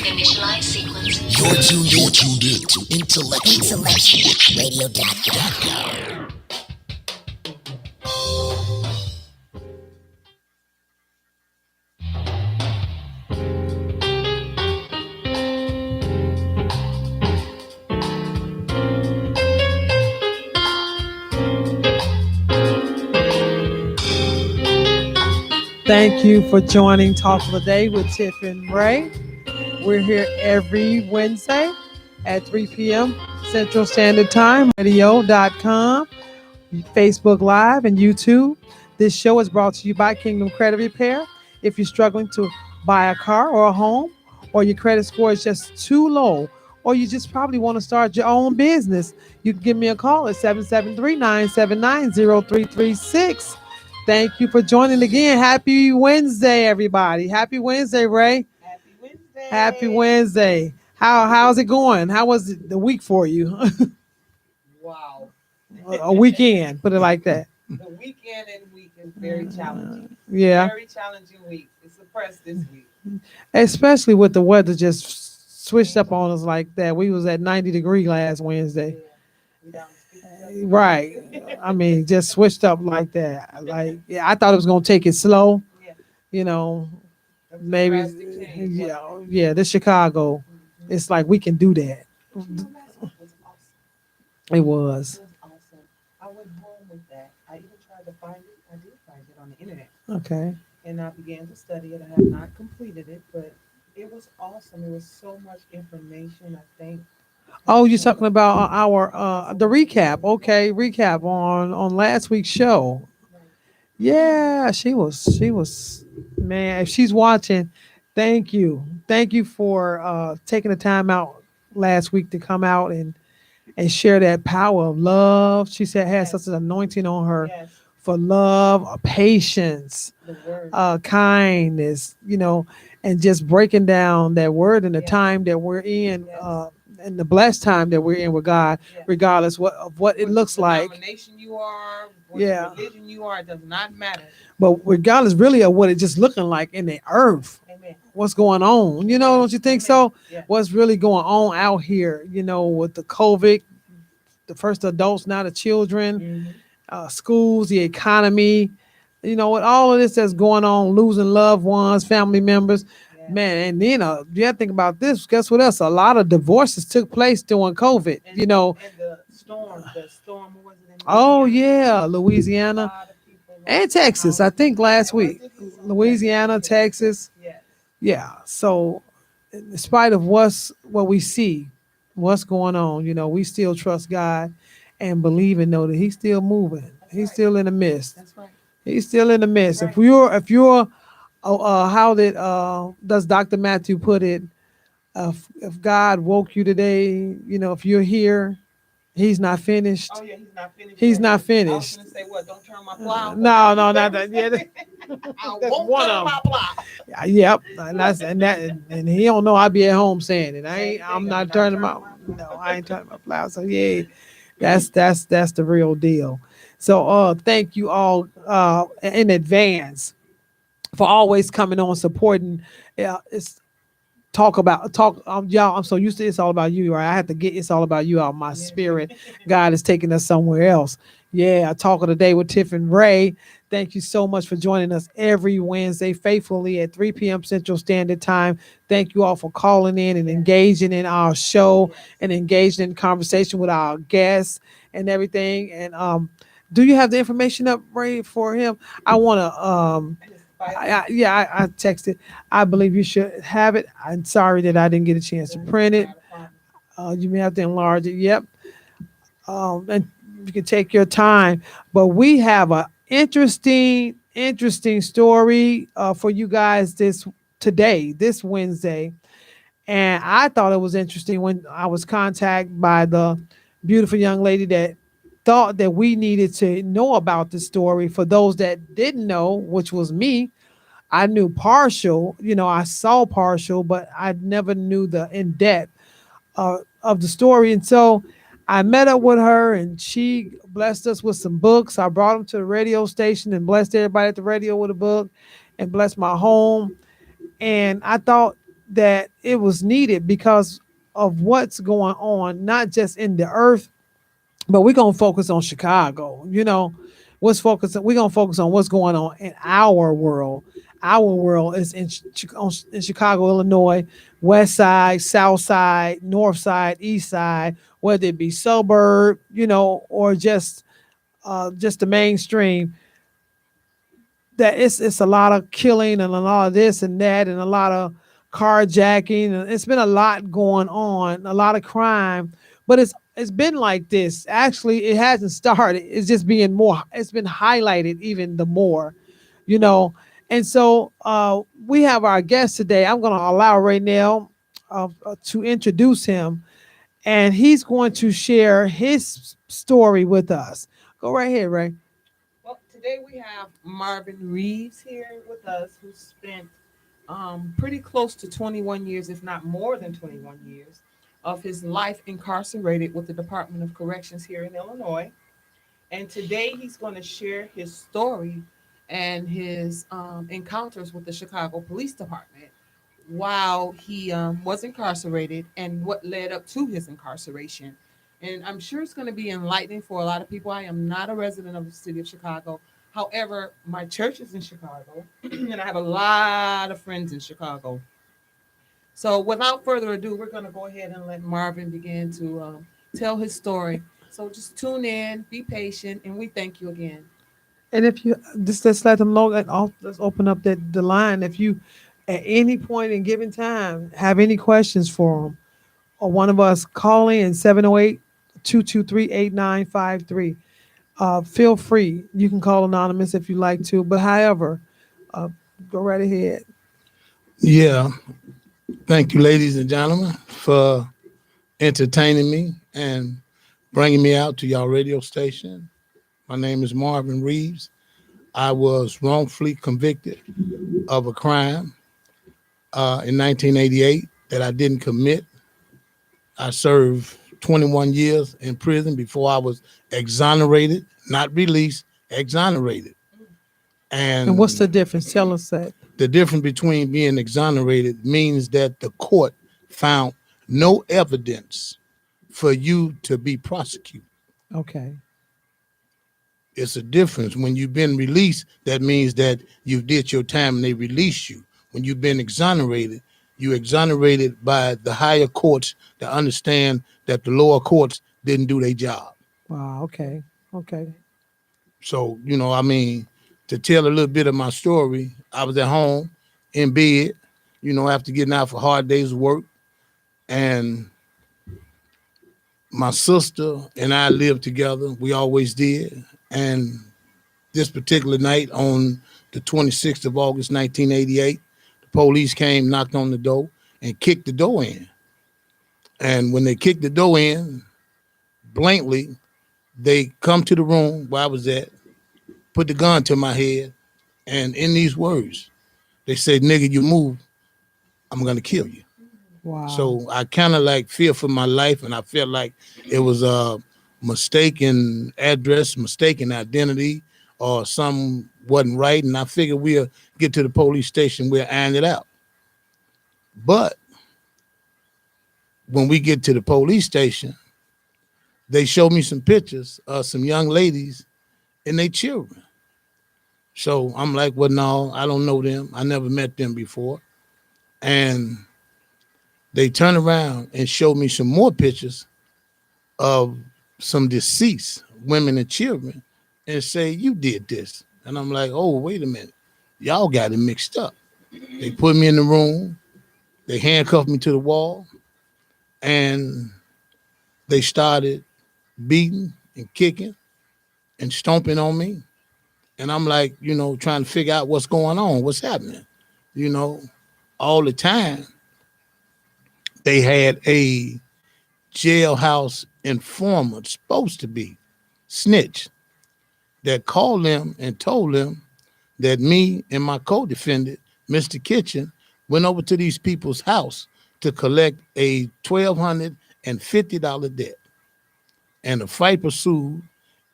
Initialize sequence. You're tuned in to IntellectualRadio.com. Thank you for joining Talk of the Day with Tiff and Ray. We're here every Wednesday at 3 p.m. Central Standard Time, radio.com, Facebook Live, and YouTube. This show is brought to you by Kingdom Credit Repair. If you're struggling to buy a car or a home, or your credit score is just too low, or you just probably want to start your own business, you can give me a call at 773-979-0336. Thank you for joining again. Happy Wednesday, everybody. Happy Wednesday, Ray. Happy Wednesday. Happy Wednesday. How's it going? How was the week for you? Wow. A weekend, put it like that. The weekend and week is very challenging. Yeah. Very challenging week. It's suppressed this week. Especially with the weather just switched up on us like that. We was at 90-degree last Wednesday. Yeah. Right. I mean, just switched up like that. Like, yeah, I thought it was going to take it slow. Yeah. You know, That was a maybe, drastic change, yeah, this Chicago, it's like we can do that. But you know, last week was awesome. It was. It was awesome. I went home with that. I even tried to find it. I did find it on the internet. Okay. And I began to study it. I have not completed it, but it was awesome. It was so much information. I think. Oh, you're talking about our the recap. Okay, recap on last week's show. Yeah, she was man, if she's watching, thank you. Thank you for taking the time out last week to come out and share that power of love. She said has such an anointing on her Yes, for love, patience, the word. kindness, and just breaking down that word in the Yes. time that we're in, Yes. and the blessed time that we're in with God, Yes. regardless of what it looks like. Denomination you are, what Yeah. religion you are, it does not matter. But regardless really of what it's just looking like in the earth, Amen. what's going on, don't you think so? Yeah. What's really going on out here, with the COVID, the first adults, now the children, Mhm. schools, the economy, with all of this that's going on, losing loved ones, family members, Yeah. man. And you have to think about this. Guess what else? A lot of divorces took place during COVID. And the storm, what was it in Oh Louisiana? yeah, A Louisiana lot of people lost and their Texas. I houses. think last Was week, it? Louisiana, Texas. Yes. Yeah. So, in spite of what we see, what's going on, we still trust God and believe and know that He's still moving. He's still in the midst. That's right. He's still in the midst. Right. If you're, how did does Dr. Matthew put it? If God woke you today, if you're here, He's not finished. Oh yeah, he's not finished. He's yet. not I was finished. gonna say what? Don't turn my plow. No, not that. Yeah, I that's won't one turn of 'em. my plow. Yep, and he don't know I be at home saying it. Same I'm thing, not turning my no, I ain't turning my plow. So yeah, that's the real deal. So thank you all in advance for always coming on supporting. It's talk y'all. I'm so used to it's all about you, right? I have to get it's all about you out of my Yeah. spirit. God is taking us somewhere else. Yeah, I talk of the day with Tiff and Ray. Thank you so much for joining us every Wednesday faithfully at 3 p.m. Central Standard Time. Thank you all for calling in and engaging in our show and engaging in conversation with our guests and everything. And do you have the information up, Ray, for him? I want to I texted. I believe you should have it. I'm sorry that I didn't get a chance to print it. You may have to enlarge it. Yep. And you can take your time. But we have a interesting story for you guys this Wednesday. And I thought it was interesting when I was contacted by the beautiful young lady that thought that we needed to know about the story. For those that didn't know, which was me, I knew partial, I saw partial, but I never knew the in depth of the story. And so I met up with her and she blessed us with some books. I brought them to the radio station and blessed everybody at the radio with a book and blessed my home. And I thought that it was needed because of what's going on, not just in the earth, but we're gonna focus on Chicago. We're gonna focus on what's going on in our world. Our world is in Chicago, Illinois, West Side, South Side, North Side, East Side, whether it be suburb, or just the mainstream. That it's a lot of killing and a lot of this and that and a lot of carjacking, and it's been a lot going on, a lot of crime, but it's been like this. Actually, it hasn't started. It's just being more. It's been highlighted even the more, you know. And so we have our guest today. I'm going to allow Reynell to introduce him, and he's going to share his story with us. Go right ahead, Ray. Well, today we have Marvin Reeves here with us, who spent pretty close to 21 years, if not more than 21 years, of his life incarcerated with the Department of Corrections here in Illinois. And today he's going to share his story and his encounters with the Chicago Police Department while he was incarcerated and what led up to his incarceration. And I'm sure it's going to be enlightening for a lot of people. I am not a resident of the city of Chicago. However, my church is in Chicago, and I have a lot of friends in Chicago. So without further ado, we're going to go ahead and let Marvin begin to tell his story. So just tune in, be patient, and we thank you again. And if you just let's let them know that let's open up the line. If you at any point in given time have any questions for them, or one of us, call in 708-223-8953. Feel free. You can call anonymous if you like to, but however, uh, go right ahead. Yeah. Thank you, ladies and gentlemen, for entertaining me and bringing me out to y'all radio station. My name is Marvin Reeves. I was wrongfully convicted of a crime in 1988 that I didn't commit. I served 21 years in prison before I was exonerated, not released, exonerated. And what's the difference? Tell us that. The difference between being exonerated means that the court found no evidence for you to be prosecuted. Okay. It's a difference. When you've been released, that means that you did your time and they release you. When you've been exonerated, you exonerated by the higher courts to understand that the lower courts didn't do their job. Wow. Okay. Okay. So, to tell a little bit of my story, I was at home in bed, after getting out for hard days of work. And my sister and I lived together. We always did. And this particular night on the 26th of August, 1988, the police came, knocked on the door, and kicked the door in. And when they kicked the door in, blankly, they come to the room where I was at, put the gun to my head, and in these words, they said, "Nigga, you move, I'm going to kill you." Wow. So I kind of like fear for my life, and I felt like it was a mistaken address, mistaken identity, or something wasn't right. And I figured we'll get to the police station, we'll iron it out. But when we get to the police station, they showed me some pictures of some young ladies and their children. So I'm like, well, no, I don't know them. I never met them before. And they turned around and showed me some more pictures of some deceased women and children and say, "You did this." And I'm like, oh, wait a minute. Y'all got it mixed up. They put me in the room. They handcuffed me to the wall. And they started beating and kicking and stomping on me. And I'm like, trying to figure out what's going on, what's happening. All the time, they had a jailhouse informant, supposed to be snitch, that called them and told them that me and my co-defendant, Mr. Kitchen, went over to these people's house to collect a $1,250 debt. And a fight pursued,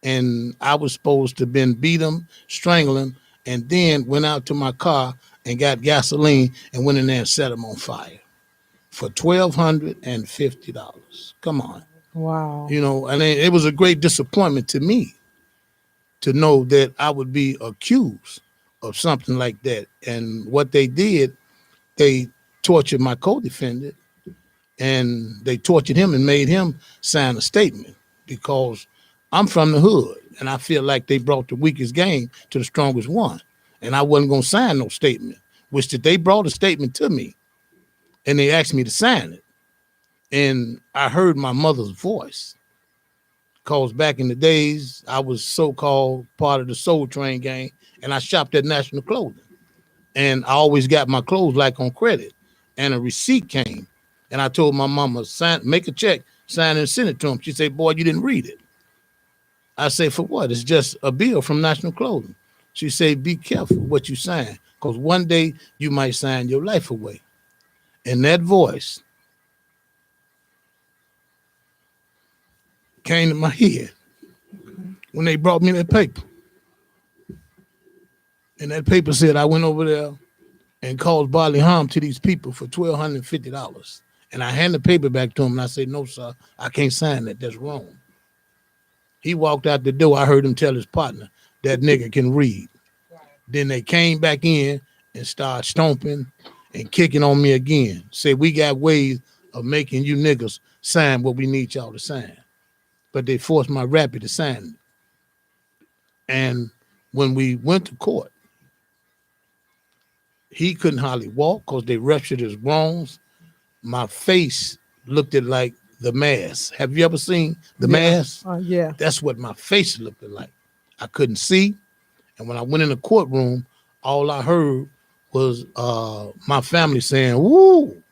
and I was supposed to been beat them, strangle them, and then went out to my car and got gasoline and went in there and set them on fire. for $1,250. Come on. Wow. You know, and it was a great disappointment to me to know that I would be accused of something like that. And what they did, they tortured my co-defendant, and they tortured him and made him sign a statement because I'm from the hood, and I feel like they brought the weakest game to the strongest one, and I wasn't going to sign no statement, which that they brought a statement to me, and they asked me to sign it. And I heard my mother's voice, because back in the days, I was so-called part of the Soul Train gang, and I shopped at National Clothing. And I always got my clothes like on credit. And a receipt came, and I told my mama, make a check, sign and send it to him. She said, boy, you didn't read it. I say, for what? It's just a bill from National Clothing. She said, be careful what you sign, because one day you might sign your life away. And that voice came to my head when they brought me that paper. And that paper said I went over there and caused bodily harm to these people for $1,250. And I handed the paper back to him, and I said, no, sir, I can't sign that. That's wrong. He walked out the door. I heard him tell his partner, that nigga can read. Right. Then they came back in and started stomping and kicking on me again. Said, we got ways of making you niggas sign what we need y'all to sign. But they forced my rappy to sign it. And when we went to court, he couldn't hardly walk because they ruptured his bones. My face looked at like The Mask. Have you ever seen The Mask? Yeah. That's what my face looked like. I couldn't see. And when I went in the courtroom, all I heard was my family saying, woo,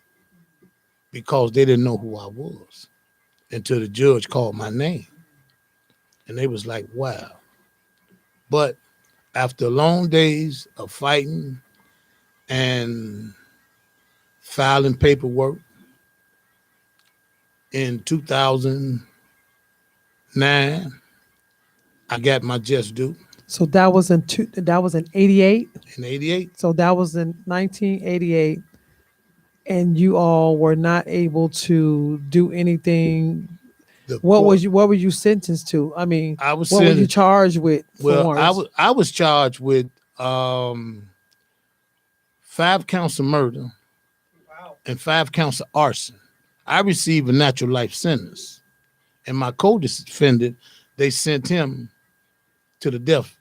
because they didn't know who I was until the judge called my name. And they was like, wow. But after long days of fighting and filing paperwork, in 2009, I got my just due. So that was in 88? In 88. So that was in 1988. And you all were not able to do anything. What were you sentenced to? I mean, what were you charged with? Well, I was charged with 5 counts of murder. Wow. And 5 counts of arson. I received a natural life sentence, and my co-defendant, they sent him to the death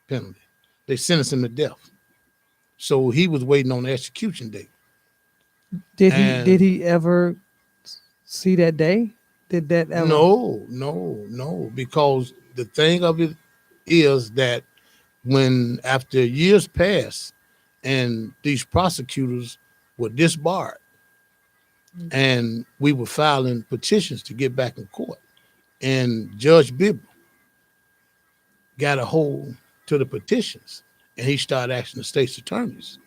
penalty. They sentenced him to death. So he was waiting on the execution date. Did he ever see that day? Did that ever? No, because the thing of it is that when after years passed and these prosecutors were disbarred, and we were filing petitions to get back in court, and Judge Bibble got a hold to the petitions, and he started asking the state's attorneys,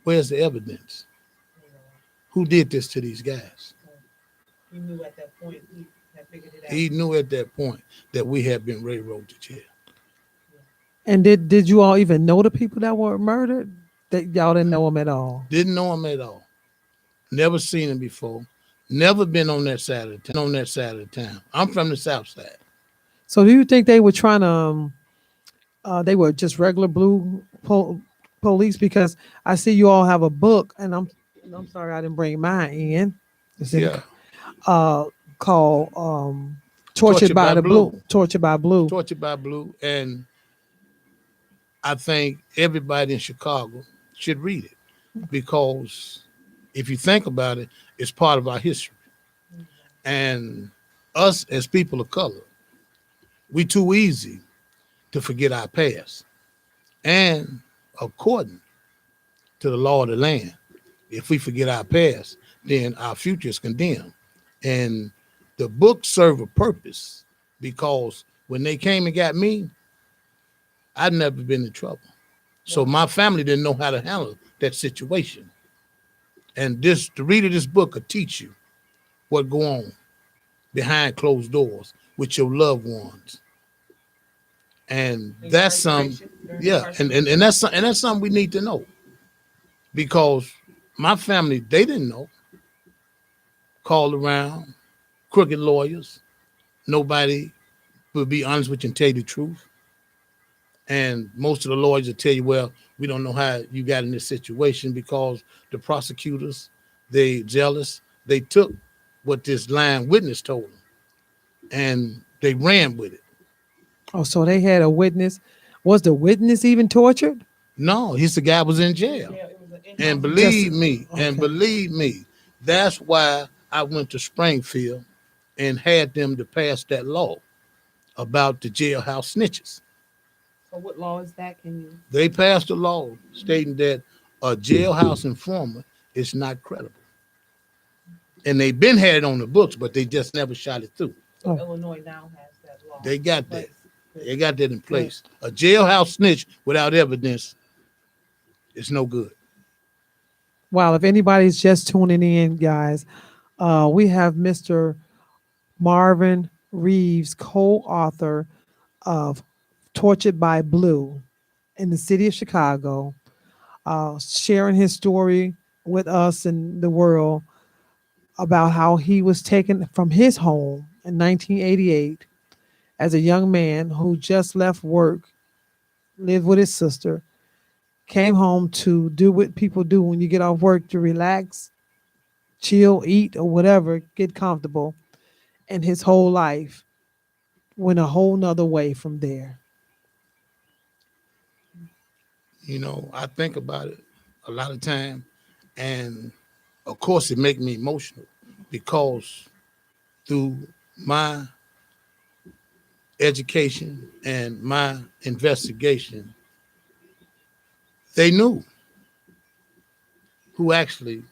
where's the evidence? Who did this to these guys? He knew at that point, he had figured it out. He knew at that point that we had been railroaded to jail. And did you all even know the people that were murdered? That y'all didn't know them at all? Didn't know them at all. Never seen them before. Never been on that side of town. I'm from the South Side. So do you think they were trying to, they were just regular blue police? Because I see you all have a book, and I'm sorry I didn't bring mine in. Yeah. Called Tortured by the Blue. Tortured by Blue. Tortured by Blue. And I think everybody in Chicago should read it, because if you think about it, it's part of our history. And us as people of color, we too easy to forget our past. And according to the law of the land, if we forget our past, then our future is condemned. And the book served a purpose, because when they came and got me, I'd never been in trouble. So my family didn't know how to handle that situation. And the reader of this book will teach you what go on behind closed doors with your loved ones. And that's something, yeah, and that's something we need to know, because My family, they didn't know. Called around, crooked lawyers. Nobody would be honest with you and tell you the truth. And most of the lawyers will tell you, well, we don't know how you got in this situation because the prosecutors, they jealous. They took what this lying witness told them and they ran with it. Oh, so they had a witness. Was the witness even tortured? No, the guy was in jail. Yeah, it was an in-house And okay. believe me, that's why I went to Springfield and had them to pass that law about the jailhouse snitches. So what law is that? Can you? They passed a law stating that a jailhouse informant is not credible. And they've been had it on the books, but they just never shot it through. So Oh. Illinois now has that law. They got in that. place. They got that in place. A jailhouse snitch without evidence is no good. Well, if anybody's just tuning in, guys, we have Mr. Marvin Reeves, co-author of Tortured by Blue in the city of Chicago, sharing his story with us and the world about how he was taken from his home in 1988 as a young man who just left work, lived with his sister, came home to do what people do when you get off work, to relax, chill, eat, or whatever, get comfortable. And his whole life went a whole nother way from there. You know, I think about it a lot of time, and of course it makes me emotional because through my education and my investigation, they knew who actually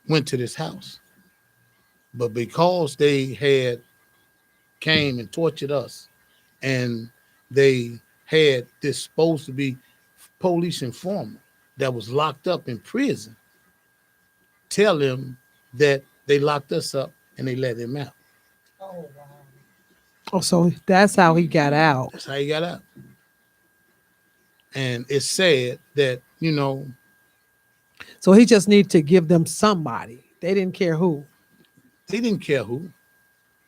went to this house. But because they had came and tortured us and they had this supposed to be police informant that was locked up in prison, tell him that they locked us up and they let him out. Oh wow. Oh, so that's how he got out. That's how he got out. And it's sad that, you know, So he just needed to give them somebody. They didn't care who. he didn't care who.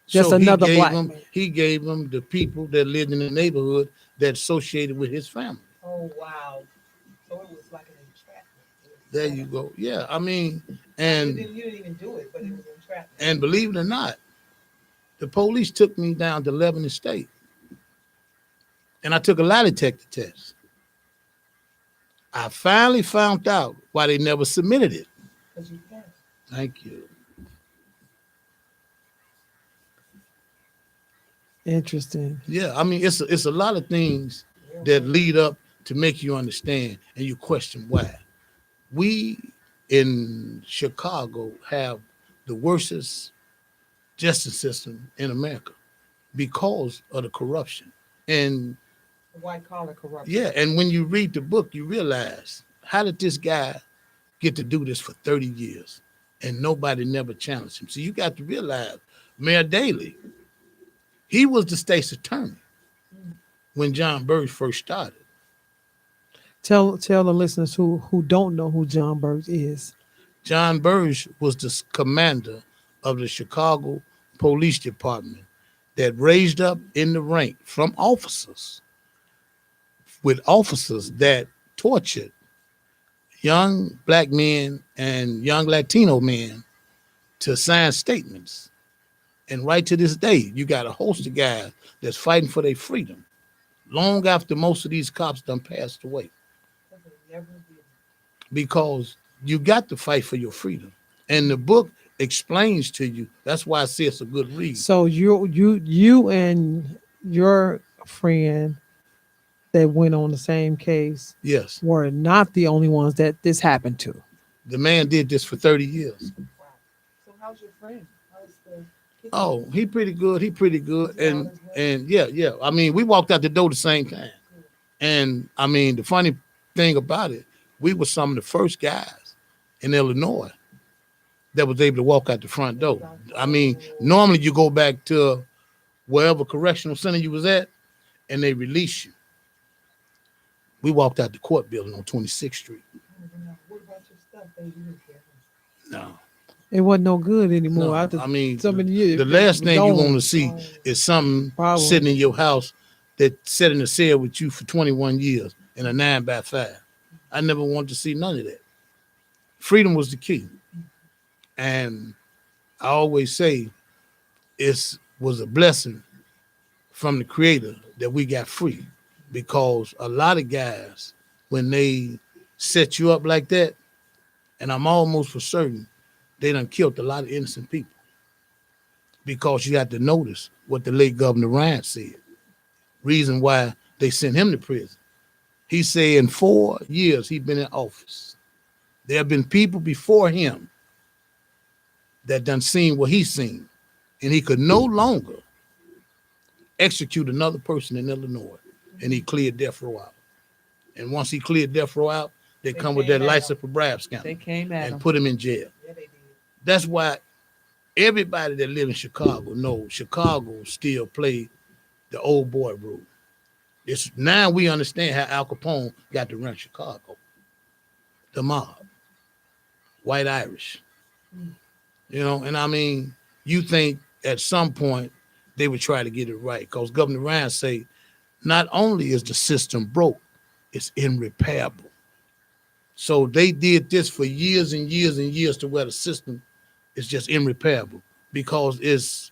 Just So another black man. he gave them the people that lived in the neighborhood that associated with his family. Oh wow. So it was like an entrapment. There you go. Yeah, I mean, You and didn't even do it, but it was entrapment. and believe it or not, the police took me down to Lebanon State, and I took a lie detector test. I finally found out why they never submitted it. Because you passed. Thank you. Interesting. Yeah, I mean, it's a lot of things that lead up to make you understand and you question why. We in Chicago have the worstest justice system in America because of the corruption. And White collar corruption. yeah, and when you read the book, you realize, how did this guy get to do this for 30 years and nobody never challenged him? So you got to realize, Mayor Daley, he was the state's attorney when John Burge first started. Tell the listeners who don't know who John Burge is. John Burge was the commander of the Chicago Police Department that raised up in the rank from officers with officers that tortured young black men and young Latino men to sign statements. And right to this day, you got a host of guys that's fighting for their freedom long after most of these cops done passed away. Because you got to fight for your freedom. And the book explains to you. That's why I say it's a good read. So you and your friend that went on the same case Yes. were not the only ones that this happened to. The man did this for 30 years. Wow. So how's your friend? How's the kid? Oh, he pretty good. He pretty good. And yeah. I mean, we walked out the door the same time. And I mean, the funny thing about it, we were some of the first guys in Illinois that was able to walk out the front door. I mean, normally you go back to wherever correctional center you was at and they release you. We walked out the court building on 26th Street. What about No, It wasn't no good anymore. no. After I mean, so many years, the last thing you want to gone. see is something Probably. sitting in your house that sat in the cell with you for 21 years in a 9x5. I never wanted to see none of that. Freedom was the key. And I always say it was a blessing from the creator that we got free, because a lot of guys, when they set you up like that, and I'm almost for certain they done killed a lot of innocent people, because you have to notice what the late Governor Ryan said. Reason why they sent him to prison. He said in 4 years he's been in office, there have been people before him that done seen what he's seen, and he could no longer execute another person in Illinois, and he cleared death row out. And once he cleared death row out, they come with that license for bribe scandal. They came at and him. put him in jail. Yeah, they did. That's why everybody that live in Chicago knows Chicago still play the old boy rule. It's now we understand how Al Capone got to run Chicago. The mob, white Irish, and I mean, you think at some point they would try to get it right, because Governor Ryan say not only is the system broke, it's irreparable. So they did this for years and years and years to where the system is just irreparable, because it's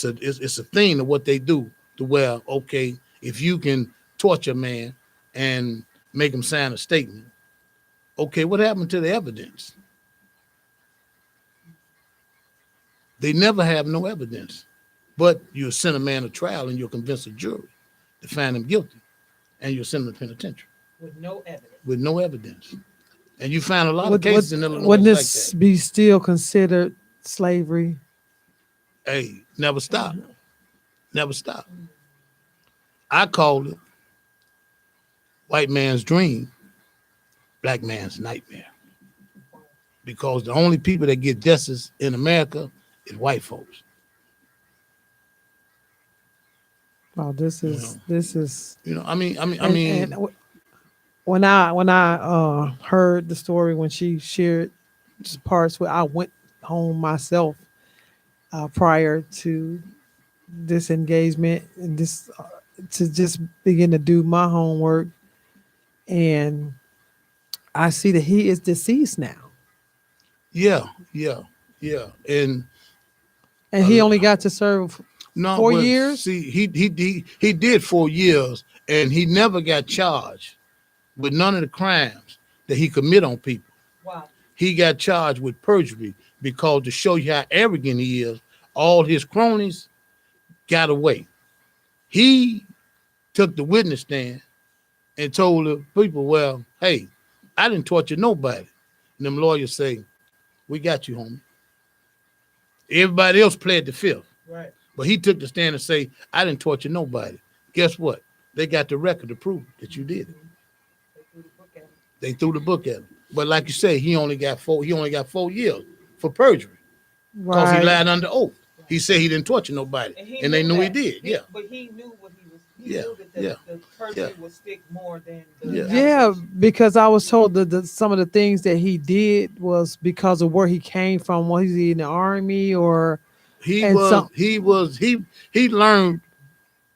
a thing of what they do to where, okay, if you can torture a man and make him sign a statement, okay, what happened to the evidence? They never have no evidence, but you'll send a man to trial and you'll convince a jury to find him guilty, and you'll send him to penitentiary With no evidence. with no evidence. And you find a lot of cases in Illinois Wouldn't like this that. be still considered slavery? Hey, never stop. Never stop. I call it white man's dream, black man's nightmare. Because the only people that get justice in America is white folks. Wow, this is I mean, when I heard the story when she shared parts where I went home myself prior to this engagement and this to just begin to do my homework, and I see that he is deceased now, yeah. And he only got to serve no, 4 but years. see, he did 4 years, and he never got charged with none of the crimes that he commit on people. Wow. He got charged with perjury, because to show you how arrogant he is, all his cronies got away. He took the witness stand and told the people, well, hey, I didn't torture nobody. And them lawyers say, we got you, homie. Everybody else pled the fifth. Right. But he took the stand and say, I didn't torture nobody. Guess what? They got the record to prove that you did it. They threw the book at him. But like you say, he only got 4 years for perjury, because he lied under oath. He said he didn't torture nobody, and they knew he did. Yeah. But he knew what he was. He Yeah, knew that yeah, the perjury would stick more than the Yeah. Yeah, because I was told that some of the things that he did was because of where he came from. Was he in the army or? He And learned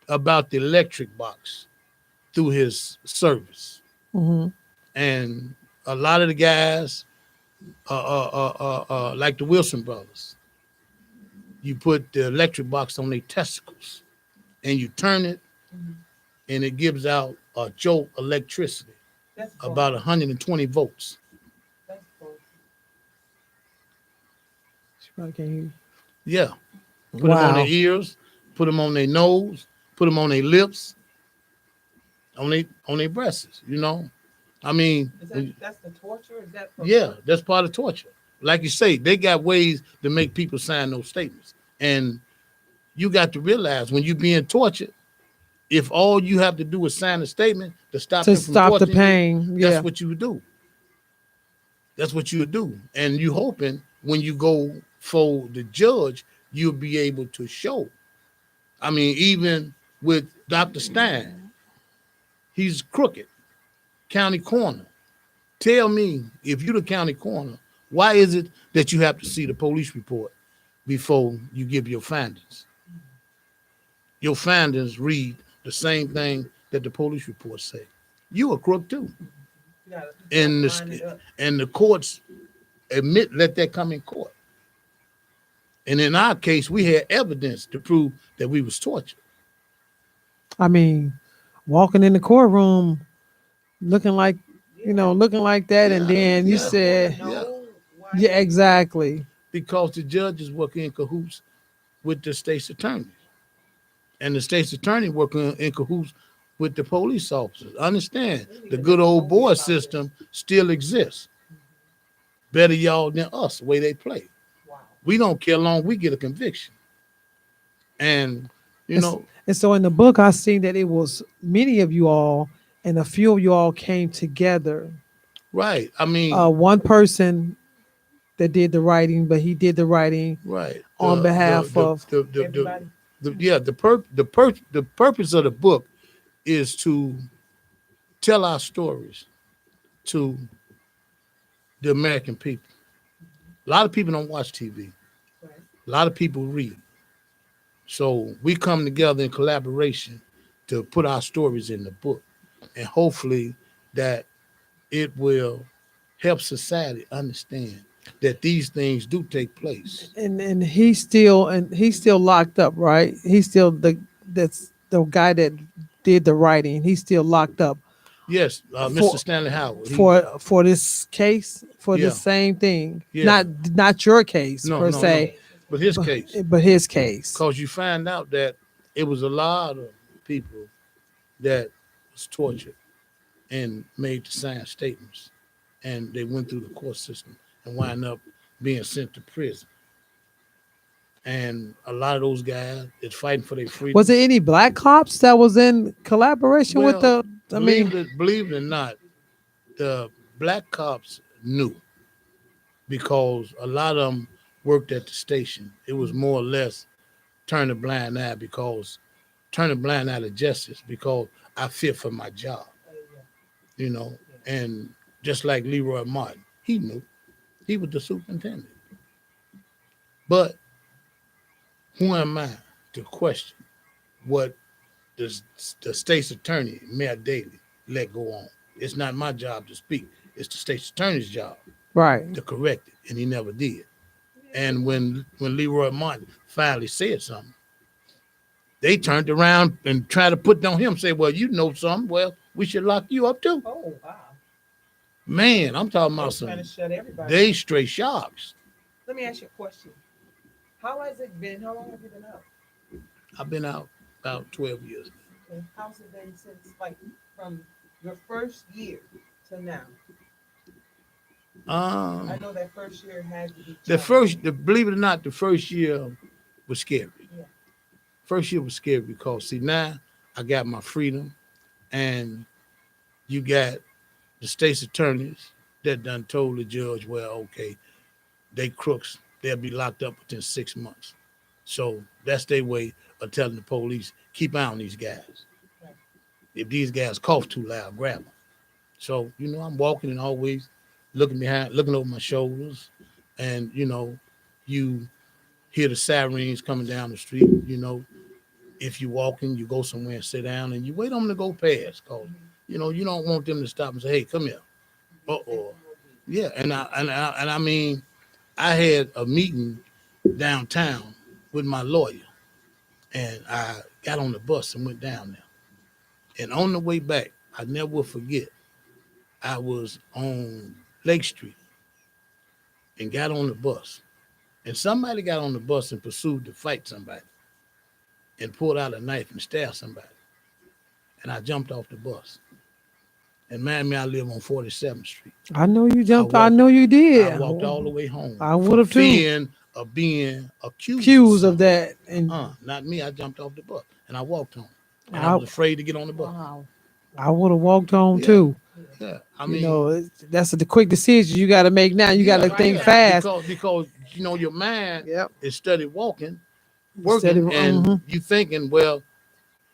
about the electric box through his service, Mhm. and a lot of the guys, like the Wilson brothers, you put the electric box on their testicles, and you turn it, and it gives out a jolt electricity, That's about 120 volts. That's bullshit. She probably can't hear you. Yeah. Put them on their ears, put them on their nose, put them on their lips, on their breasts, I mean, That's the torture? Is that yeah, that's part of torture. Like you say, they got ways to make people sign those statements. And you got to realize when you're being tortured, if all you have to do is sign a statement to stop To them from stop the torturing you, pain. Yeah. that's what you would do. That's what you would do. And you hoping when you go for the judge, you'll be able to show. I mean, even with Dr. Stein, he's crooked, county coroner. Tell me, if you're the county coroner, why is it that you have to see the police report before you give your findings? Your findings read the same thing that the police reports say. You a crook too. And the courts let that come in court. And in our case, we had evidence to prove that we was tortured. I mean, walking in the courtroom looking like, looking like that, and then you said, yeah, exactly. Because the judges work in cahoots with the state's attorney. And the state's attorney working in cahoots with the police officers. Understand, the good old boy system still exists. Better y'all than us, the way they play. We don't care long we get a conviction. And, And so in the book, I seen that it was many of you all, and a few of you all came together. Right. I mean, one person that did the writing, but he did the writing right on behalf of everybody. The purpose of the book is to tell our stories to the American people. A lot of people don't watch TV. Right. A lot of people read. So we come together in collaboration to put our stories in the book, and hopefully that it will help society understand that these things do take place. And he's still locked up, right? He's still that's the guy that did the writing. He's still locked up. Yes, Mr. Stanley Howard. For this case, for the same thing. Yeah. Not your case per se. But his case. But his case. Because you find out that it was a lot of people that was tortured and made to sign statements. And they went through the court system and wind up being sent to prison. And a lot of those guys is fighting for their freedom. Was there any black cops that was in collaboration with the? Believe it or not, the black cops knew, because a lot of them worked at the station. It was more or less turn a blind eye to justice, because I fear for my job, and just like Leroy Martin, he knew. He was the superintendent. But who am I to question what the state's attorney, Mayor Daley, let go on? It's not my job to speak. It's the state's attorney's job, right, to correct it, and he never did. And when Leroy Martin finally said something, they turned around and tried to put it on him, say, well, you know something. Well, we should lock you up too. Oh, wow. Man, I'm talking about something. They straight sharks. Let me ask you a question. How has it been? How long have you been out? I've been out about 12 years. Okay. How's it been since, from your first year to now? I know that first year had to be believe it or not, the first year was scary. Yeah. First year was scary because, see, now I got my freedom, and you got the state's attorneys that done told the judge, well, okay, they crooks, they'll be locked up within 6 months. So that's their way of telling the police, keep eye on these guys. Right. If these guys cough too loud, grab them. So, I'm walking and always looking over my shoulders, and, you hear the sirens coming down the street. If you're walking, you go somewhere and sit down, and you wait on them to go past, because, you don't want them to stop and say, hey, come here. Uh-oh. Yeah, and I mean, I had a meeting downtown with my lawyer, and I got on the bus and went down there. And on the way back, I never will forget, I was on Lake Street and got on the bus. And somebody got on the bus and pursued to fight somebody and pulled out a knife and stabbed somebody. And I jumped off the bus. And man, I live on 47th Street. I know you jumped. I know you did. I walked all the way home. I would have too. Of being accused of that. And not me. I jumped off the bus and I walked home. And I was afraid to get on the bus. Wow. I would have walked home too. Yeah. I mean, that's the quick decision you got to make now. You got to think fast. Because your mind is studied working, and you thinking, well,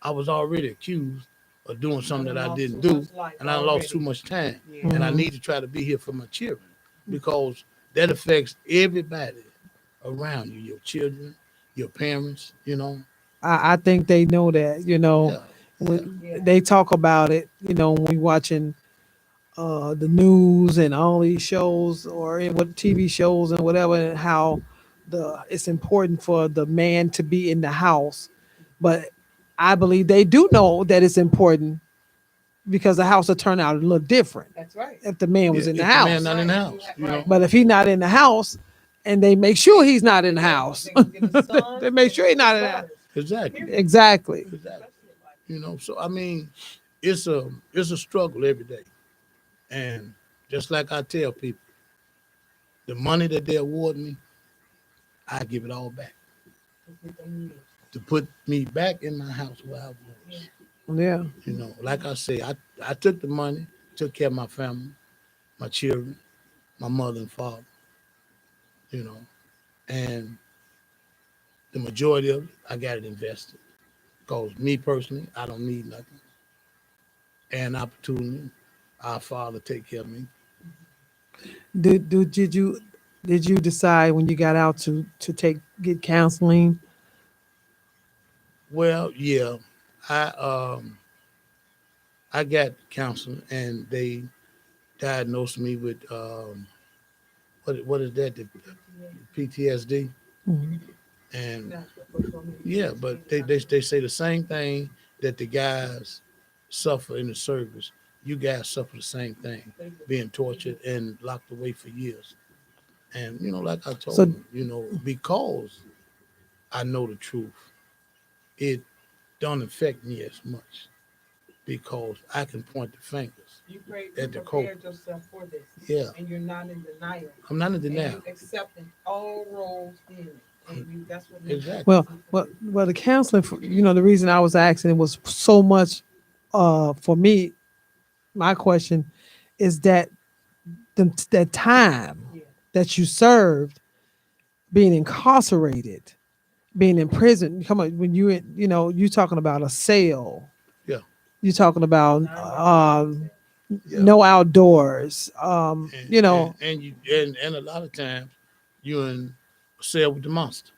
I was already accused. or doing something that I lost didn't too do, much life and I lost too already. much time. Yeah. And I need to try to be here for my children because that affects everybody around you, your children, your parents, I think they know that, Yeah, yeah. when they talk about it, when we watching the news and all these shows or in what TV shows and whatever, and how it's important for the man to be in the house. But I believe they do know that it's important because the house will turn out a little different That's right. if the man was Yeah, in the if the man house. not in the house, Right. But if he's not in the house and they make sure he's not in the house, They get his sons, they make sure he's not in the house. daughters. Exactly. Exactly. Exactly. So I mean, it's a struggle every day. And just like I tell people, the money that they award me, I give it all back to put me back in my house where I was. Yeah. Like I say, I took the money, took care of my family, my children, my mother and father, and the majority of it, I got it invested. Because me personally, I don't need nothing. And opportunity, our Father take care of me. Did you decide when you got out to get counseling? Well, yeah, I got counseling, and they diagnosed me with what is that? The PTSD. Mhm. And yeah, but they say the same thing that the guys suffer in the service. You guys suffer the same thing, being tortured and locked away for years. And like I told them, because I know the truth, it don't affect me as much because I can point the fingers You at the prepared yourself for this. Yeah. And you're not in denial. I'm not in denial. And you accepting all roles in it. And that's what makes Exactly. Well, the counseling, the reason I was asking it was so much for me. My question is that that time that you served being incarcerated, being in prison. Come on, when you talking about a cell. Yeah. You talking about Yeah. no outdoors. And a lot of times you're in a cell with the monster.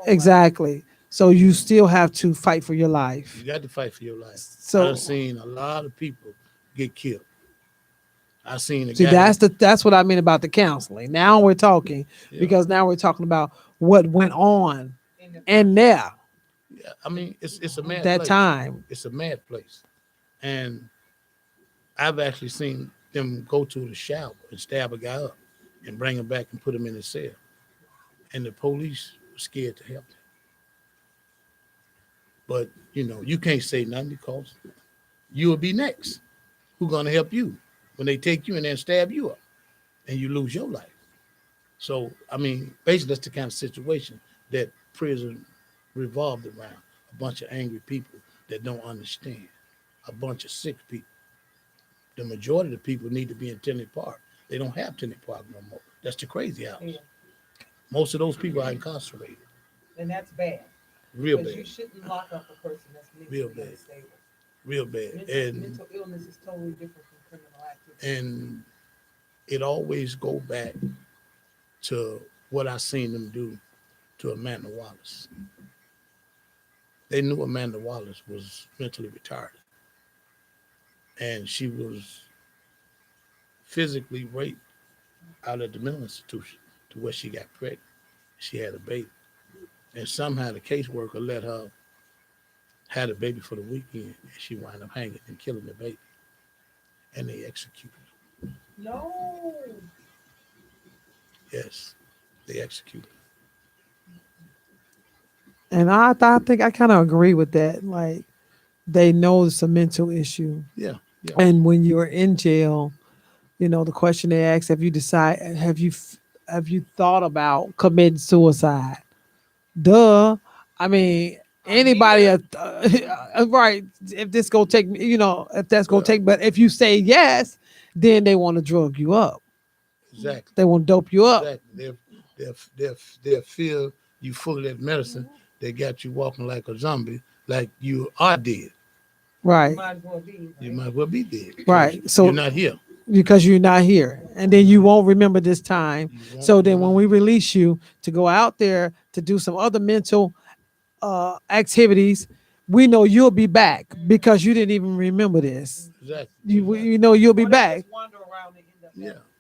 Exactly. So you still have to fight for your life. You got to fight for your life. So I've seen a lot of people get killed. I seen a see, guy. that's what I mean about the counseling. Now we're talking because now we're talking about what went on and there Yeah, I mean, it's a mad that place. time. It's a mad place. And I've actually seen them go to the shower and stab a guy up and bring him back and put him in his cell. And the police were scared to help him. But, you can't say nothing because you will be next. Who's going to help you when they take you and then stab you up and you lose your life? So, I mean, basically that's the kind of situation that prison revolved around. A bunch of angry people that don't understand. A bunch of sick people. The majority of the people need to be in Tinley Park. They don't have Tinley Park no more. That's the crazy house. Yeah. Most of those people are incarcerated. And that's bad. Real because bad. you shouldn't lock up a person that's mentally Real bad. unstable. Real bad. Mental illness is totally different from criminal activity. And it always go back to what I seen them do to Amanda Wallace. They knew Amanda Wallace was mentally retarded. And she was physically raped out at the mental institution to where she got pregnant. She had a baby. And somehow the caseworker let her have a baby for the weekend, and she wound up hanging and killing the baby. And they executed her. No. Yes, they executed her. And I think I kind of agree with that. Like, they know it's a mental issue. Yeah, yeah. And when you're in jail, the question they ask, have you thought about committing suicide? Duh. I mean, anybody, right? If this gonna take me, if that's gonna take, but if you say yes, then they want to drug you up. Exactly. They want to dope you up. Exactly. They'll feel you full of that medicine. They got you walking like a zombie, like you are dead. Right. Might as well be. You might well be dead. Right. Because So you're not here. because you're not here, and then you won't remember this time. You won't So then when remember. we release you to go out there to do some other mental activities, we know you'll be back because you didn't even remember this. Exactly. You know you'll be Or they back. just wander around and end up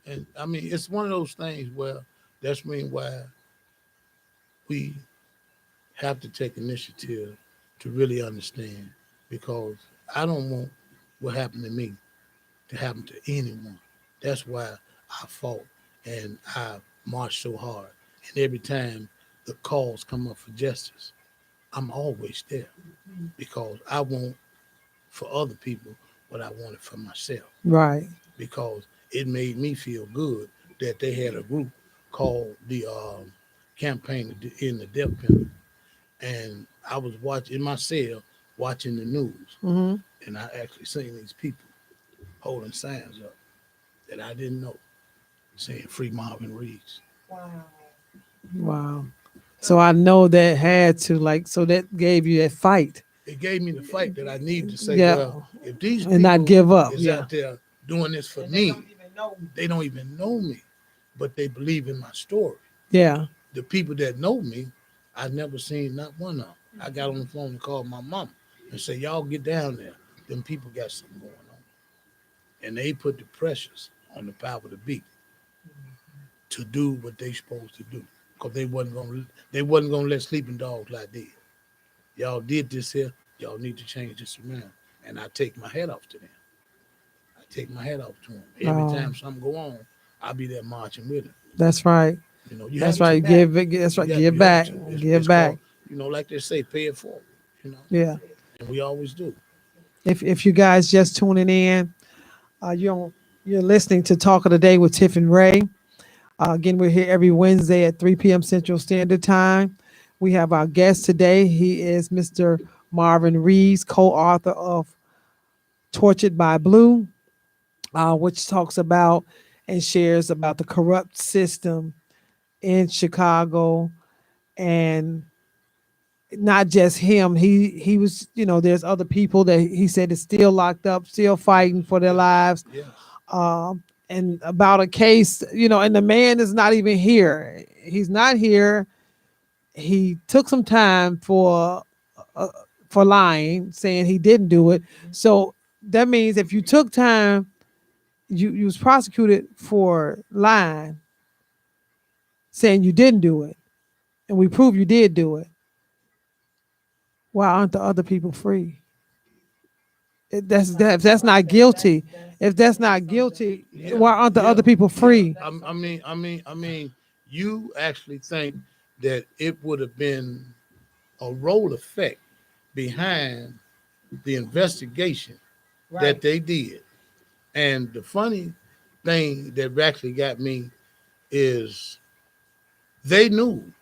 Yeah. And I mean, it's one of those things where that's mean why we have to take initiative to really understand, because I don't want what happened to me to happen to anyone. That's why I fought and I marched so hard. And every time the calls come up for justice, I'm always there because I want for other people what I wanted for myself, Right. because it made me feel good that they had a group called the campaign in the death penalty. And I was watching in my cell, watching the news, Hmm. and I actually seen these people holding signs up that I didn't know, saying "Free Marvin Reeves." Wow. Wow. So I know that had to like. So that gave you that fight. It gave me the fight that I need to say, Yeah. well, if these And not people give up, is yeah. out there doing this for And they me, don't even know. they don't even know me, but they believe in my story. Yeah. The people that know me, I never seen not one of them. I got on the phone and called my mama and said, y'all get down there. Them people got something going on. And they put the pressures on the power to be to do what they supposed to do. Because they wasn't gonna let sleeping dogs lie dead. Y'all did this here, y'all need to change this around. And I take my hat off to them. I take my hat off to them. Every Oh. time something go on, I'll be there marching with them. That's right. You know, you That's have to. right. Give it. That's right. You Give you back. have to. Give It's back. called, you know, like they say, pay it forward. You know, Yeah. and we always do. If you guys just tuning in, you're listening to Talk of the Day with Tiff and Ray. Again, we're here every Wednesday at 3 p.m. Central Standard Time. We have our guest today. He is Mr. Marvin Reeves, co-author of Tortured by Blue, which talks about and shares about the corrupt system in Chicago, and not just him. He was, there's other people that he said is still locked up, still fighting for their lives. Yes. And about a case, and the man is not even here. He's not here. He took some time for lying, saying he didn't do it. So that means if you took time, you was prosecuted for lying, saying you didn't do it, and we prove you did do it. Why aren't the other people free? If that's not guilty, if that's not guilty, Yeah. why aren't the Yeah. other people free? I mean, you actually think that it would have been a role effect behind the investigation that Right. they did. And the funny thing that actually got me is they knew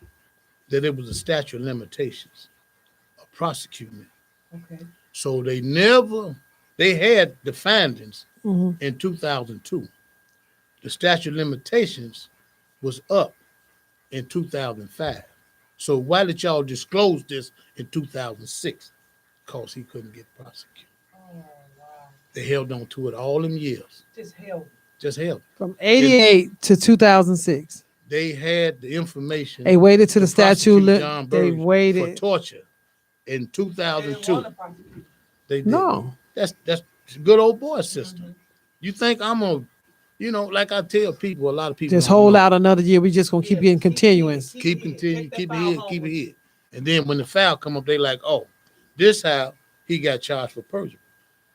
that it was a statute of limitations of prosecuting it. Okay. So they had the findings Mhm. in 2002. The statute of limitations was up in 2005. So why did y'all disclose this in 2006? Because he couldn't get prosecuted. Oh wow. They held on to it all them years. Just hell. Just held. From 88 to 2006. They had the information. They waited to the statute. prosecute John They Burge for waited. torture in They didn't 2002. want to prosecute. They did. No. That's good old boy system. You think I'm like I tell people, a lot of people Just don't hold know. out another year. We just gonna keep getting continuance. Keep continuing, Take keep that it file here, home keep it with here. And then when the file come up, they like, oh, this how he got charged for perjury.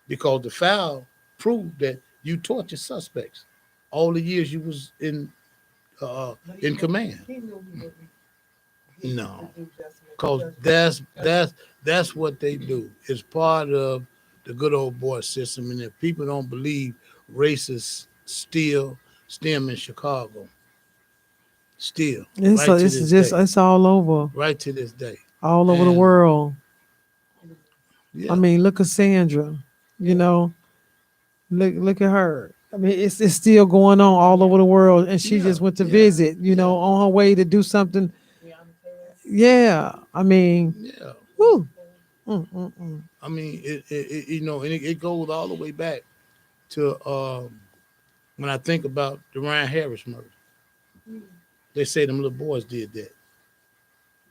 Because the file proved that you tortured suspects all the years you was in But he knew- command. He knew he would be. No. Because that's what they do. It's part of the good old boy system. And if people don't believe racists still stem in Chicago, still It's right to it's this just day, it's all over, right to this day. all over the And- world. Yeah. I mean, look at Sandra. You know, look at her. I mean, it's still going on all over the world, and she Yeah, just went to yeah, visit. On her way to do something. Yeah, I'm telling Yeah, I mean, yeah. whew, I mean, and it goes all the way back to when I think about the Ryan Harris murder. They say them little boys did that.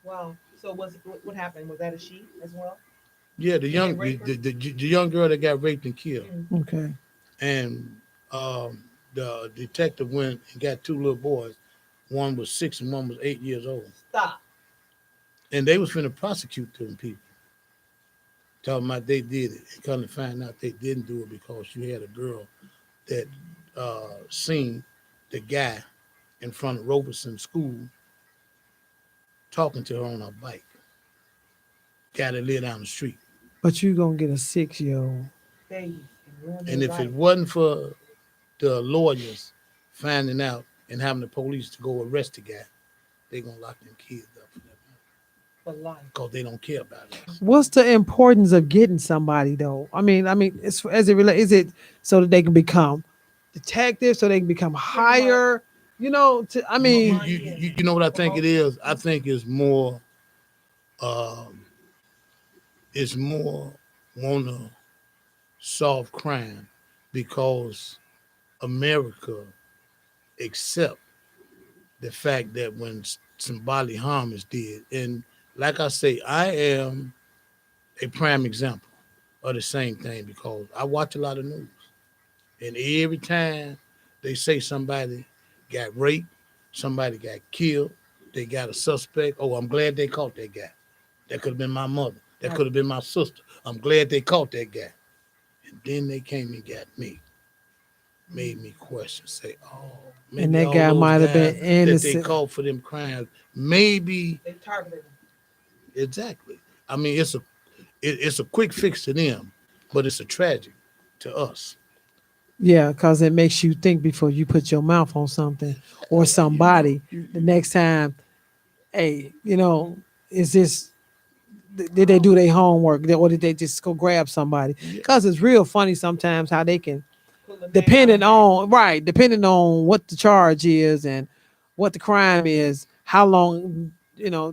Wow. So what happened? Was that a she as well? Yeah, the young girl that got raped and killed, Okay. and the detective went and got two little boys. One was 6 and one was 8 years old. Stop. And they was finna prosecute them people, talking about they did it, and come to find out they didn't do it because you had a girl that seen the guy in front of Roberson School talking to her on her bike. Guy that lived down the street. But you gonna get a 6-year-old. Baby. And if it wasn't for the lawyers finding out and having the police to go arrest the guy, they gonna lock them kids up For life. because they don't care about it. What's the importance of getting somebody though? I mean, as it relates, is it so that they can become detectives, so they can become higher? You know, I mean, You know what I think it is? I think it's more want to solve crime because America accept the fact that when some bodily harm is did, and like I say, I am a prime example of the same thing because I watch a lot of news, and every time they say somebody got raped, somebody got killed, they got a suspect. Oh, I'm glad they caught that guy. That could have been my mother. That could have been my sister. I'm glad they caught that guy. And then they came and got me. Made me question, say, oh, maybe and that all guy those might have been guys that they innocent. caught for them crimes, maybe They targeted him. exactly. I mean, it's a quick fix to them, but it's a tragic to us. Yeah, because it makes you think before you put your mouth on something or somebody. The next time, hey, is this? Did they do their homework, or did they just go grab somebody? Because it's real funny sometimes how they can, depending on what the charge is and what the crime is, how long,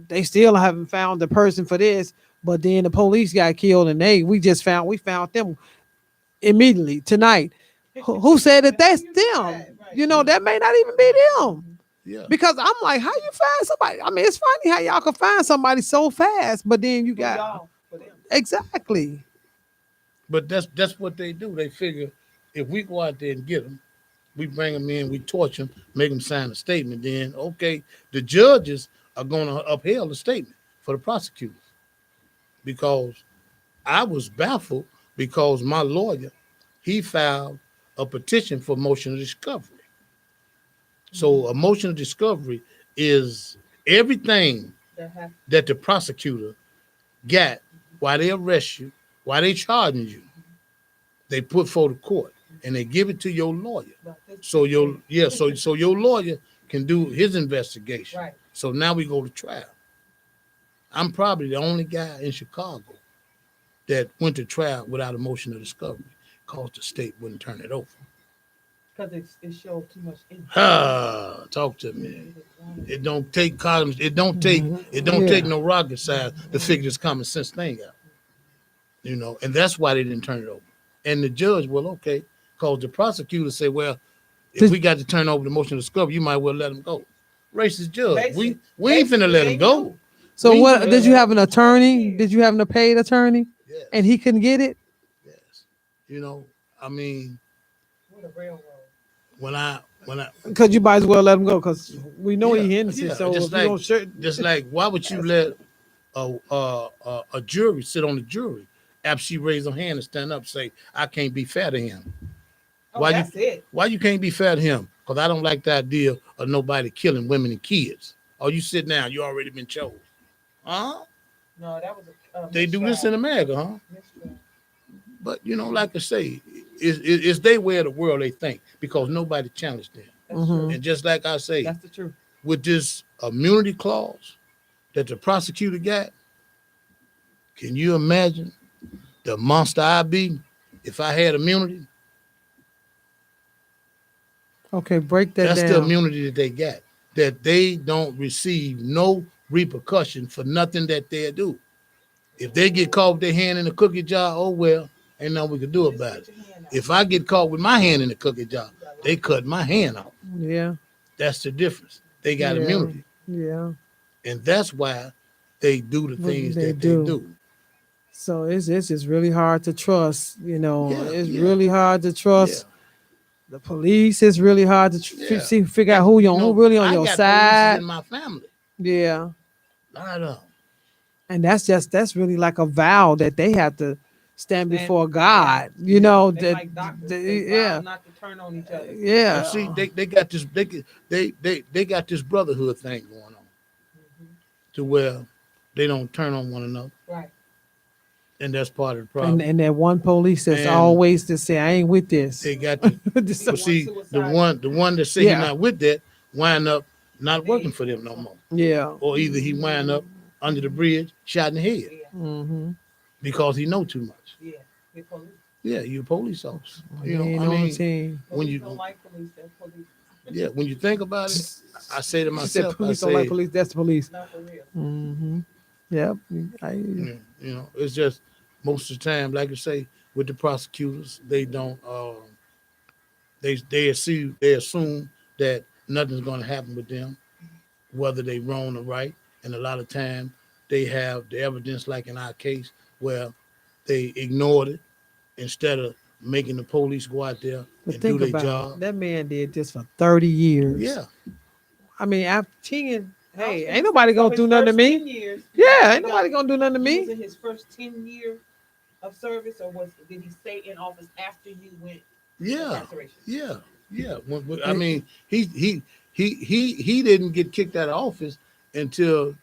they still haven't found the person for this, but then the police got killed and we found them immediately tonight. Who said that that's them? That may not even be them. Yeah. Because I'm like, how you find somebody? I mean, it's funny how y'all can find somebody so fast, but then you got exactly. But that's what they do. They figure if we go out there and get them, we bring them in, we torture them, make them sign a statement. Then okay, the judges are going to upheld the statement for the prosecutors because I was baffled because my lawyer he filed a petition for motion of discovery. So a motion of discovery is everything that the prosecutor got while they arrest you, while they charging you. They put for the court and they give it to your lawyer. So your lawyer can do his investigation. Right. So now we go to trial. I'm probably the only guy in Chicago that went to trial without a motion of discovery because the state wouldn't turn it over. Because it showed too much interest. Talk to me. It don't take columns. It don't take no rocket science to figure this common sense thing out. And that's why they didn't turn it over. And the judge, well, okay, because the prosecutor said, well, if we got to turn over the motion of discovery, you might well let him go. Racist judge. We ain't finna let him go. So what did you have an attorney? Did you have a paid attorney? Yes. And he couldn't get it? Yes. I mean, What a railroad. when I because you might as well let him go because we know he innocent. So just like why would you let a jury sit on the jury after she raised her hand and stand up and say I can't be fair to him? Why you can't be fair to him? Because I don't like the idea of nobody killing women and kids. Oh, you sit down, you already been chosen. Huh? No, that was they do this in America, huh? But like I say, it's their way of the world they think because nobody challenged them. That's true. And just like I say, that's the truth. With this immunity clause that the prosecutor got, can you imagine the monster I'd be if I had immunity? Okay, break that down. That's the immunity that they got, that they don't receive no repercussion for nothing that they do. If they get caught with their hand in the cookie jar, oh well, ain't nothing we can do about it. If I get caught with my hand in the cookie jar, they cut my hand off. Yeah. That's the difference. They got Yeah. immunity. Yeah. And that's why they do the What things they that they do. do. So it's just really hard to trust. Yeah, It's yeah. really hard to Yeah. trust. The police is really hard to Yeah. figure out who who really on I your got side. police in my family. Yeah. I know. And that's really like a vow that they have to stand before God. They that like doctors. They vow yeah. not to turn on each other. Yeah. See, they got this they got this brotherhood thing going on to where they don't turn on one another. Right. And that's part of the problem. And that one police that's And always to say, I ain't with this. They got to This- but see the one that say Yeah. he's not with that wind up not working for them no more. yeah. Or either he wind up under the bridge, shot in the head Yeah. Mm-hmm. because he know too much. Yeah. They police. Yeah, you a police officer. You Ain't know, I on the mean, team. when Police you don't like police. They're police. yeah, when you think about it, I say to She said myself, I police say, don't like police. That's the police. Not for real. Mm-hmm. Yep. it's just most of the time, like you say, with the prosecutors, they don't they assume that nothing's gonna happen with them, whether they wrong or right. And a lot of time they have the evidence, like in our case, where they ignored it instead of making the police go out there But and do think their about job. it. That man did this for 30 years. Yeah. I mean, after 10, hey, So ain't nobody gonna his do nothing to first me. 10 years, Yeah, he ain't nobody got- gonna do nothing to he was me. in his first 10 years of service, or did he stay in office after you went Yeah. incarceration? Yeah. I mean, he didn't get kicked out of office until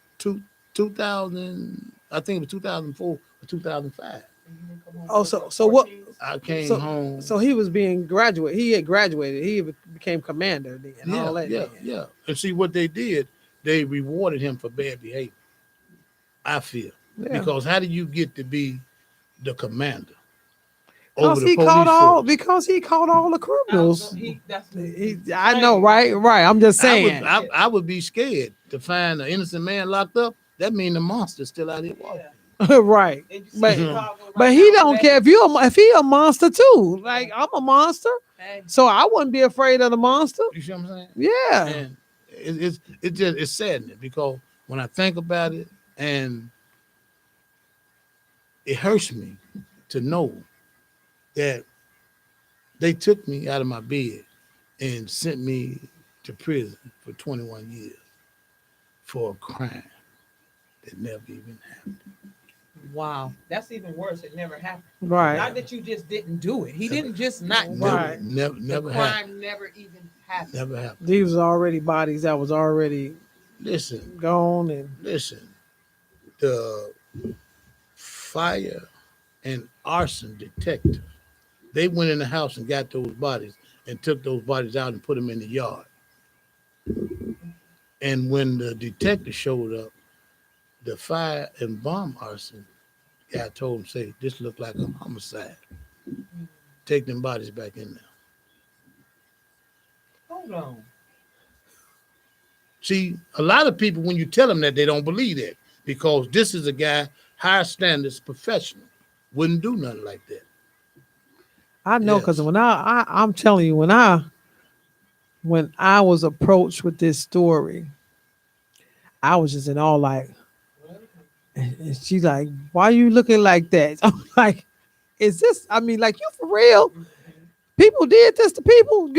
2000. I think it was 2004 or 2005. Oh, so what? I came So- home. So he was being graduate. He had graduated. He became commander then. And all that. then. Yeah. And see what they did, they rewarded him for bad behavior. I feel. Yeah. Because how do you get to be the commander Because over the he police caught all. force? Because he caught all the criminals. That's I know, right? I'm just saying. I would be scared to find an innocent man locked up. That means the monster's still out here walking. right. And you see But- Chicago right But he now, don't that- care if he a monster too. Like I'm a monster, so I wouldn't be afraid of the monster. You see what I'm saying? Yeah. And it's saddening because when I think about it, and it hurts me to know that they took me out of my bed and sent me to prison for 21 years for a crime that never even happened. Wow, that's even worse. It never happened. Right. Not that you just didn't do it. He didn't just not do Right. it. Never The happened. crime never even happened. Never happened. These was already bodies that was already Listen, gone and the fire and arson detective, they went in the house and got those bodies and took those bodies out and put them in the yard. And when the detective showed up, the fire and bomb arson guy told him, say, this looked like a homicide. Take them bodies back in there. Hold on. See, a lot of people, when you tell them that, they don't believe that because this is a guy, high standards, professional, wouldn't do nothing like that. I know because Yes. when I'm telling you when I was approached with this story, I was just in all like, and she's like, "Why are you looking like that?" I'm like, "Is this? I mean, like you for real? People did this to people,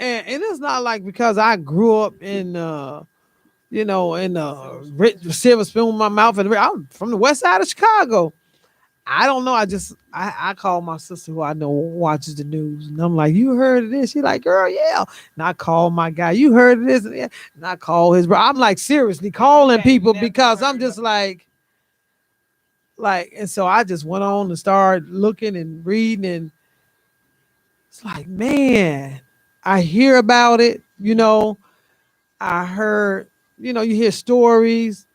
And it's not like because I grew up in rich silver spoon in my mouth, and I'm from the west side of Chicago. I don't know. I call my sister who I know watches the news, and I'm like, "You heard of this?" She's like, "Girl, yeah." And I call my guy, "You heard of this?" And I call his bro. I'm like seriously calling people because I'm just like, and so I just went on and started looking and reading, and it's like, man, I hear about it. I heard, you hear stories.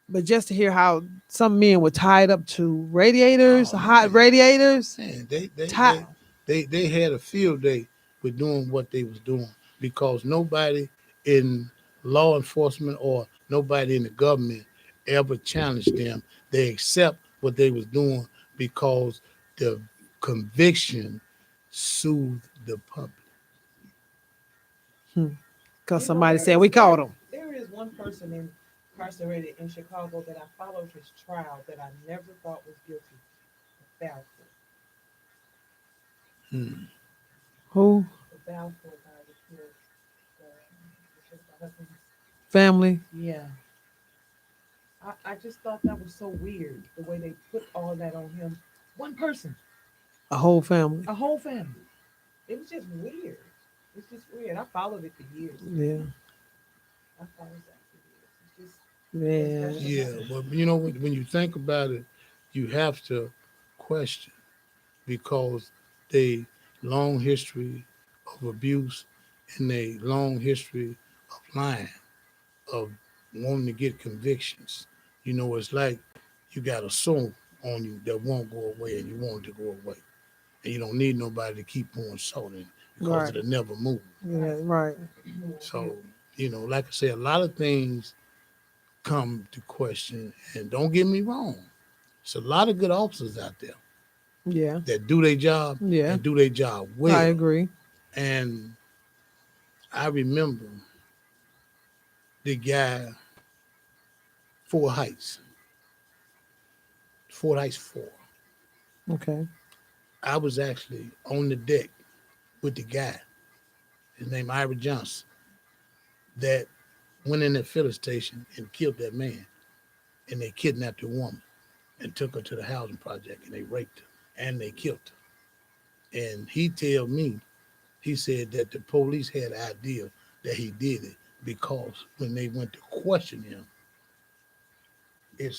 But just to hear how some men were tied up to radiators, hot radiators. Man, they had a field day with doing what they was doing because nobody in law enforcement or nobody in the government ever challenge them. They accept what they was doing because the conviction soothed the public. Because You know, somebody said we caught him. there is one person incarcerated in Chicago that I followed his trial that I never thought was guilty. The Balfour. Who? The Balfour guy that killed the husband. Family? Yeah. I just thought that was so weird, the way they put all that on him. One person, A whole family. a whole family. It was just weird. It's just weird. I followed it for years. Yeah. I followed that for years. It's just Yeah. Yeah, but you know when you think about it, you have to question because they long history of abuse and a long history of lying, of wanting to get convictions. You know, it's like you got a soul on you that won't go away and you want it to go away. And you don't need nobody to keep on salting because Right. it'll never move. Yeah, right. So, you know, like I say, a lot of things come to question. And don't get me wrong, there's a lot of good officers out there Yeah. that do their job Yeah. and do their job well. I agree. And I remember the guy, Fort Heights 4. Okay. I was actually on the deck with the guy, his name Ira Johnson, that went in that filling station and killed that man. And they kidnapped the woman and took her to the housing project and they raped her and they killed her. And he told me, he said that the police had an idea that he did it because when they went to question him, it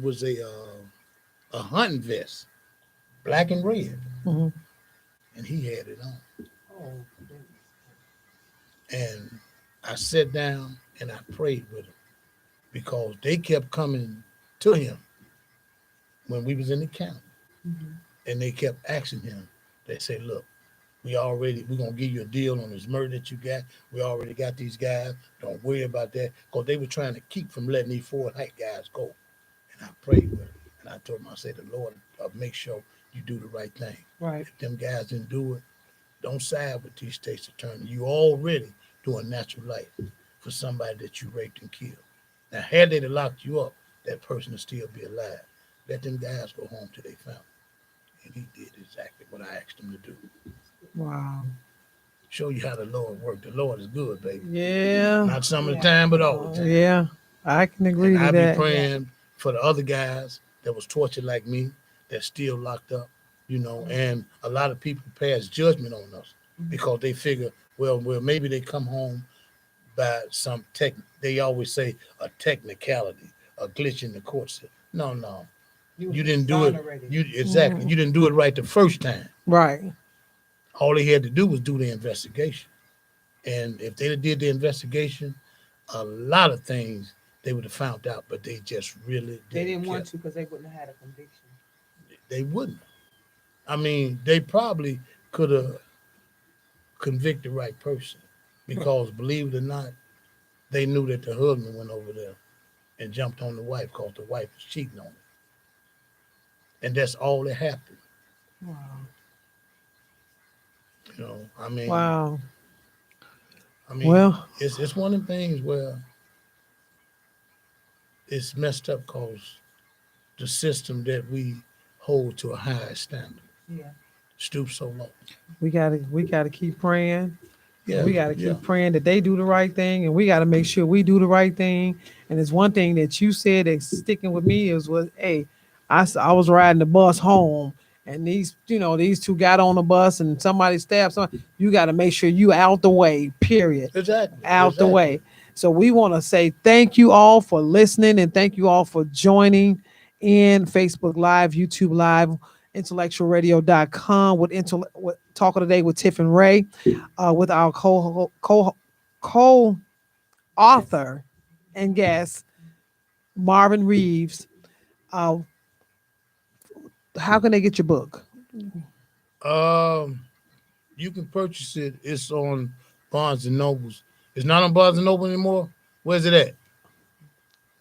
was a hunting vest, black and red, Hmm. and he had it on. Oh, goodness. And I sat down and I prayed with him because they kept coming to him when we was in the county. Mhm. And they kept asking him, they said, look, we're gonna give you a deal on this murder that you got. We already got these guys. Don't worry about that. Because they were trying to keep from letting these Fort Heights guys go. And I prayed with him. And I told him, I said, the Lord, make sure you do the right thing. Right. If them guys didn't do it, don't side with these state's attorneys. You already doing natural life for somebody that you raped and killed. Now, had they locked you up, that person would still be alive. Let them guys go home to their family. And he did exactly what I asked him to do. Wow. Show you how the Lord worked. The Lord is good, baby. Yeah. Not some of the time, but all the time. Yeah. I can agree And to I that. be praying for the other guys that was tortured like me, that's still locked up, you know, and a lot of people pass judgment on us because they figure, well, maybe they come home by some they always say a technicality, a glitch in the court system. No. You didn't do it. Mm. You didn't do it right the first time. Right. All they had to do was do the investigation. And if they did the investigation, a lot of things they would have found out, but they just really didn't. They didn't care. want to because they wouldn't have had a conviction. They wouldn't. I mean, they probably could have convicted the right person because, believe it or not, they knew that the husband went over there and jumped on the wife because the wife was cheating on him. And that's all that happened. Wow. You know, I mean, Wow. well, it's one of the things where it's messed up because the system that we hold to a high standard stoops so low. We gotta keep praying. Yeah, We gotta keep praying that they do the right thing, and we gotta make sure we do the right thing. And there's one thing that you said that's sticking with me hey, I was riding the bus home, and these two got on the bus, and somebody stabbed someone. You got to make sure you out the way. Period. Exactly. Out the way. So we want to say thank you all for listening, and thank you all for joining in Facebook Live, YouTube Live, IntellectualRadio.com with Talk of the Day with Tiff and Ray, with our co-author and guest Marvin Reeves. How can they get your book? You can purchase it. It's on Barnes and Nobles. It's not on Barnes and Noble anymore. Where's it at?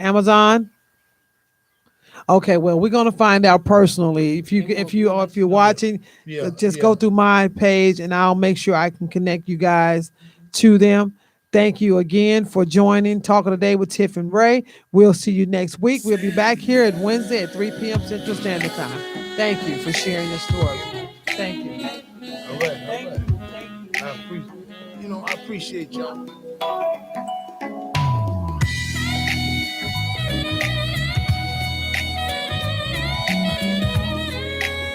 Amazon? Okay, well, we're gonna find out personally. If you're watching, Yeah, just yeah. go through my page and I'll make sure I can connect you guys to them. Thank you again for joining Talking Today with Tiff and Ray. We'll see you next week. We'll be back here at Wednesday at 3 p.m. Central Standard Time. Thank you for sharing your story. Thank you. All right. I appreciate y'all.